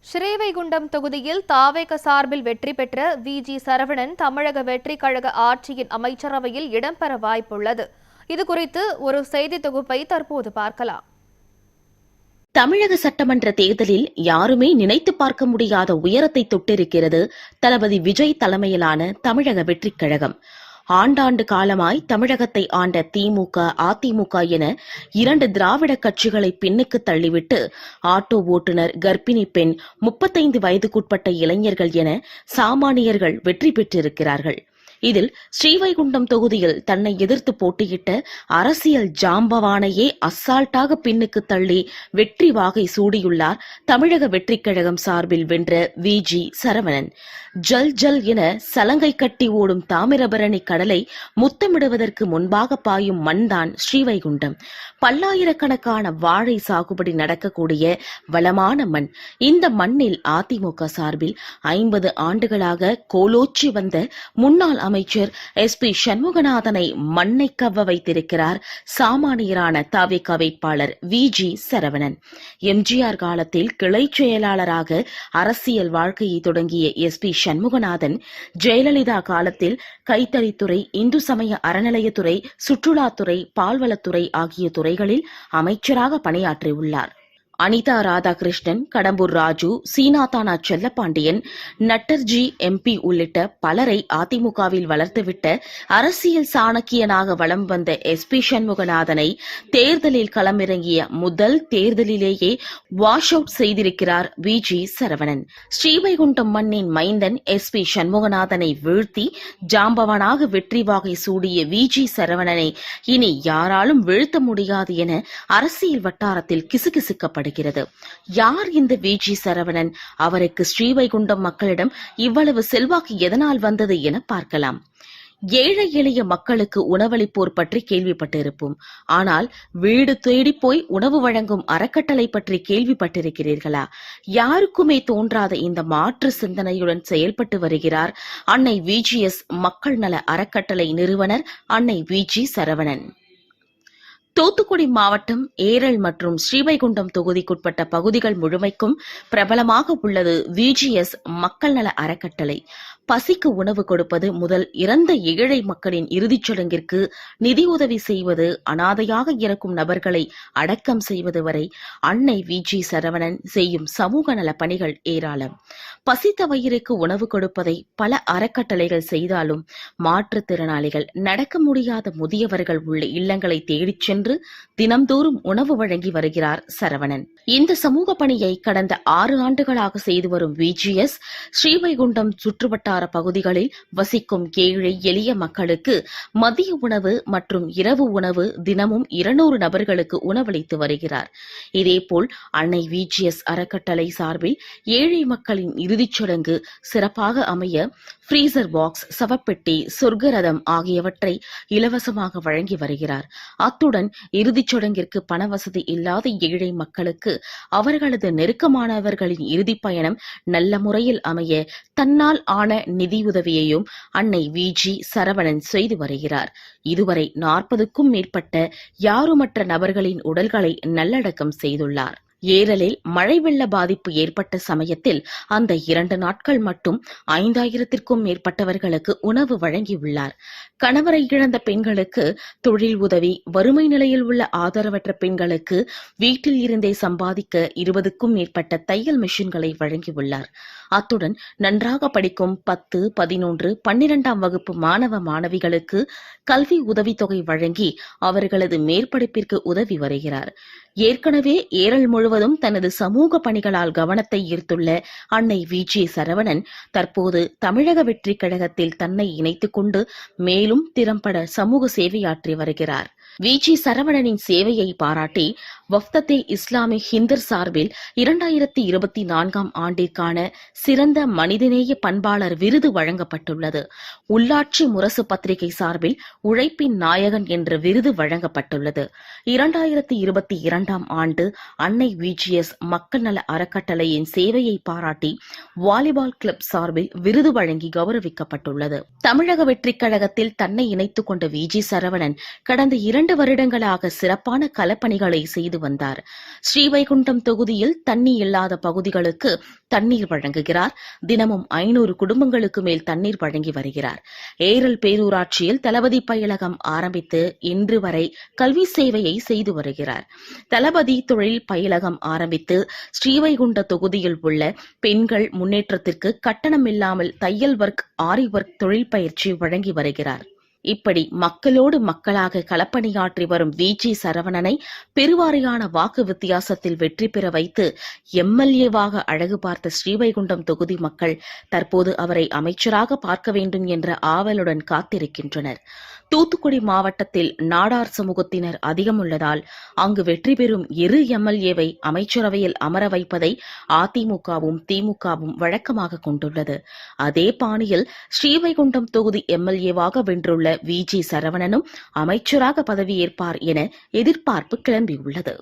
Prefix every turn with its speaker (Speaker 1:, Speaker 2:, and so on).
Speaker 1: ஸ்ரீவைகுண்டம் தொகுதியில் தாவேக சார்பில் வெற்றி பெற்ற வி.ஜி. சரவணன் தமிழக வெற்றிக் கழக ஆட்சியின் அமைச்சரவையில் இடம்பெற வாய்ப்புள்ளது. இதுகுறித்து ஒரு செய்தி தொகுப்பை தற்போது பார்க்கலாம்.
Speaker 2: தமிழக சட்டமன்ற தேர்தலில் யாருமே நினைத்து பார்க்க முடியாத உயரத்தை தொட்டிருக்கிறது தளபதி விஜய் தலைமையிலான தமிழக வெற்றிக் கழகம். ஆண்டாண்டு காலமாய் தமிழகத்தை ஆண்ட திமுக, அதிமுக என இரண்டு திராவிட கட்சிகளை பின்னுக்கு தள்ளிவிட்டு ஆட்டோ ஓட்டுநர், கர்ப்பிணி பெண், 35 வயதுக்குட்பட்ட இளைஞர்கள் என சாமானியர்கள் வெற்றி பெற்றிருக்கிறார்கள். இதில் ஸ்ரீவைகுண்டம் தொகுதியில் தன்னை எதிர்த்து போட்டியிட்ட அரசியல் ஜாம்பவானையே அசால்ட்டாக பின்னுக்கு தள்ளி வெற்றி வாகை சூடியுள்ளார் தமிழக வெற்றிக் கழகம் சார்பில் வென்ற வி.ஜி. சரவணன். ஜல் ஜல் என சலங்கை கட்டி ஓடும் தாமிரபரணி கடலை முத்தமிடுவதற்கு முன்பாக பாயும் மண்தான் ஸ்ரீவைகுண்டம். பல்லாயிரக்கணக்கான வாழை சாகுபடி நடக்கக்கூடிய வளமான மண். இந்த மண்ணில் அதிமுக சார்பில் 50 ஆண்டுகளாக கோலோச்சி வந்த முன்னாள் அமைச்சர் எஸ்.பி. சண்முகநாதனை மண்ணை கவ்வ வைத்திருக்கிறார் சாமானியரான தவிக வேட்பாளர் வி.ஜி. சரவணன். எம்ஜிஆர் காலத்தில் கிளை செயலாளராக அரசியல் வாழ்க்கையை தொடங்கிய எஸ்.பி. சண்முகநாதன் ஜெயலலிதா காலத்தில் கைத்தறித்துறை, இந்து சமய அறநிலையத்துறை, சுற்றுலாத்துறை, பால்வளத்துறை ஆகிய துறைகளில் அமைச்சராக பணியாற்றியுள்ளார். அனிதா ராதாகிருஷ்ணன், கடம்பூர் ராஜு, சீனாதானா செல்லப்பாண்டியன், நட்டர்ஜி எம்பி உள்ளிட்ட பலரை அதிமுகவில் வளர்த்துவிட்ட அரசியல் சாணக்கியனாக வலம் வந்த எஸ்.பி. சண்முகநாதனை தேர்தலில் களமிறங்கிய முதல் தேர்தலிலேயே வாஷ் அவுட் செய்திருக்கிறார் வி.ஜி. சரவணன். ஸ்ரீவைகுண்டம் மண்ணின் மைந்தன் எஸ்.பி. சண்முகநாதனை வீழ்த்தி ஜாம்பவனாக வெற்றி வாகை சூடிய வி.ஜி. சரவணனை இனி யாராலும் வீழ்த்த முடியாது என அரசியல் வட்டாரத்தில் கிசுகிசுக்கப்படும். யார் இந்த வி.ஜி. சரவணன்? அவருக்கு ஸ்ரீவைகுண்டம் மக்களிடம் இவ்வளவு செல்வாக்கு எதனால் வந்தது என பார்க்கலாம். ஏழை எளிய மக்களுக்கு உணவளிப்போர் பற்றி கேள்விப்பட்டிருப்போம். ஆனால் வீடு தேடி போய் உணவு வழங்கும் அறக்கட்டளை பற்றி கேள்விப்பட்டிருக்கிறீர்களா? யாருக்குமே தோன்றாத இந்த மாற்று சிந்தனையுடன் செயல்பட்டு வருகிறார் அன்னை வி.ஜி.எஸ். மக்கள் நல அறக்கட்டளை நிறுவனர் அன்னை வி.ஜி. சரவணன். தூத்துக்குடி மாவட்டம் ஏரல் மற்றும் ஸ்ரீவைகுண்டம் தொகுதிக்குட்பட்ட பகுதிகள் முழுமைக்கும் பிரபலமாக உள்ளது வி.ஜி.எஸ். மக்கள் நல அறக்கட்டளை. பசிக்கு உணவு கொடுப்பது முதல் இறந்த ஏழை மக்களின் இறுதிச் சடங்கிற்கு நிதியுதவி செய்வது, அனாதையாக இறக்கும் நபர்களை அடக்கம் செய்வது வரை அன்னை வி.ஜி. சரவணன் செய்யும் சமூக நல பணிகள் ஏராளம். பசித்த வயிறுக்கு உணவு கொடுப்பதை பல அறக்கட்டளைகள் செய்தாலும் மாற்றுத்திறனாளிகள், நடக்க முடியாத முதியவர்கள் உள்ள இல்லங்களை தேடிச் சென்று தினம்தோறும் உணவு வழங்கி வருகிறார் சரவணன். இந்த சமூக பணியை கடந்த 6 ஆண்டுகளாக செய்து வரும் வி.ஜி.எஸ். ஸ்ரீவைகுண்டம் சுற்றுவட்டார பகுதிகளில் வசிக்கும் ஏழை எளிய மக்களுக்கு மதிய உணவு மற்றும் இரவு உணவு தினமும் 200 நபர்களுக்கு உணவளித்து வருகிறார். இதேபோல் அன்னை வி.ஜி.எஸ். அறக்கட்டளை சார்பில் ஏழை மக்களின் இறுதிச் சடங்கு சிறப்பாக அமைய ஃப்ரீசர் பாக்ஸ், சவப்பெட்டி, சொர்க்கரதம் ஆகியவற்றை இலவசமாக வழங்கி வருகிறார். அத்துடன் இறுதிச் சடங்கிற்கு பண வசதி இல்லாத ஏழை மக்களுக்கு அவர்களது நெருக்கமானவர்களின் இறுதிப் பயணம் நல்ல முறையில் அமைய தன்னால் ஆன நிதியுதவியையும் அன்னை வி.ஜி. சரவணன் செய்து வருகிறார். இதுவரை 40க்கும் மேற்பட்ட யாருமற்ற நபர்களின் உடல்களை நல்லடக்கம் செய்துள்ளார். ஏரலில் மழை வெள்ள பாதிப்பு ஏற்பட்ட சமயத்தில் அந்த 2 நாட்கள் மட்டும் 5000த்திற்கும் மேற்பட்டவர்களுக்கு உணவு வழங்கியுள்ளார். கணவரை இழந்த பெண்களுக்கு தொழில் உதவி, வறுமை நிலையில் உள்ள ஆதரவற்ற பெண்களுக்கு வீட்டில் இருந்தே சம்பாதிக்க 20க்கும் மேற்பட்ட தையல் மிஷின்களை வழங்கியுள்ளார். அத்துடன் நன்றாக படிக்கும் 10, 11, 12ஆம் வகுப்பு மாணவ மாணவிகளுக்கு கல்வி உதவித்தொகை வழங்கி அவர்களது மேற்படிப்பிற்கு உதவி வருகிறார். ஏற்கனவே ஏரல் முழுவதும் தனது சமூக பணிகளால் கவனத்தை ஈர்த்துள்ள அன்னை வி.ஜி. சரவணன் தற்போது தமிழக வெற்றிக் கழகத்தில் தன்னை இணைத்துக் கொண்டு மேலும் திறம்பட சமூக சேவையாற்றி வருகிறார். வி.ஜி. சரவணனின் சேவையை பாராட்டி வஃப்தே இஸ்லாமி ஹிந்தர் சார்பில் 2024ஆம் ஆண்டிற்கான சிறந்த மனிதநேய பண்பாளர் விருது வழங்கப்பட்டுள்ளது. உள்ளாட்சி முரசு பத்திரிகை சார்பில் உழைப்பின் நாயகன் என்ற விருது வழங்கப்பட்டுள்ளது. 2022ஆம் ஆண்டு அன்னை வி.ஜி.எஸ். மக்கள் நல அறக்கட்டளையின் சேவையை பாராட்டி வாலிபால் கிளப் சார்பில் விருது வழங்கி கௌரவிக்கப்பட்டுள்ளது. தமிழக வெற்றிக் கழகத்தில் தன்னை இணைத்துக் கொண்ட வி.ஜி. சரவணன் கடந்த 2 2 வருடங்களாக சிறப்பான களப்பணிகளை செய்து வந்தார். ஸ்ரீவைகுண்டம் தொகுதியில் தண்ணி இல்லாத பகுதிகளுக்கு தண்ணீர் வழங்குகிறார். தினமும் 500 குடும்பங்களுக்கு மேல் தண்ணீர் வழங்கி வருகிறார். ஏரல் பேரூராட்சியில் தளபதி பயிலகம் ஆரம்பித்து இன்று வரை கல்வி சேவையை செய்து வருகிறார். தளபதி தொழில் பயிலகம் ஆரம்பித்து ஸ்ரீவைகுண்ட தொகுதியில் உள்ள பெண்கள் முன்னேற்றத்திற்கு கட்டணமில்லாமல் தையல் ஒர்க், ஆரி ஒர்க் தொழில் பயிற்சி வழங்கி வருகிறார். இப்படி மக்களோடு மக்களாக களப்பணியாற்றி வரும் வி.ஜி. சரவணனை பெருவாரியான வாக்கு வித்தியாசத்தில் வெற்றி பெற வைத்து எம்எல்ஏவாக அழகு பார்த்த ஸ்ரீவைகுண்டம் தொகுதி மக்கள் தற்போது அவரை அமைச்சராக பார்க்க வேண்டும் என்ற ஆவலுடன் காத்திருக்கின்றனர். தூத்துக்குடி மாவட்டத்தில் நாடார் சமூகத்தினர் அதிகம் உள்ளதால் அங்கு வெற்றி பெறும் இரு எம்எல்ஏவை அமைச்சரவையில் அமர வைப்பதை அதிமுகவும் திமுகவும் வழக்கமாக கொண்டுள்ளது. அதே பாணியில் ஸ்ரீவைகுண்டம் தொகுதி எம்எல்ஏவாக வென்றுள்ள வி.ஜி. சரவணனும் அமைச்சராக பதவியேற்பார் என எதிர்பார்ப்பு கிளம்பியுள்ளது.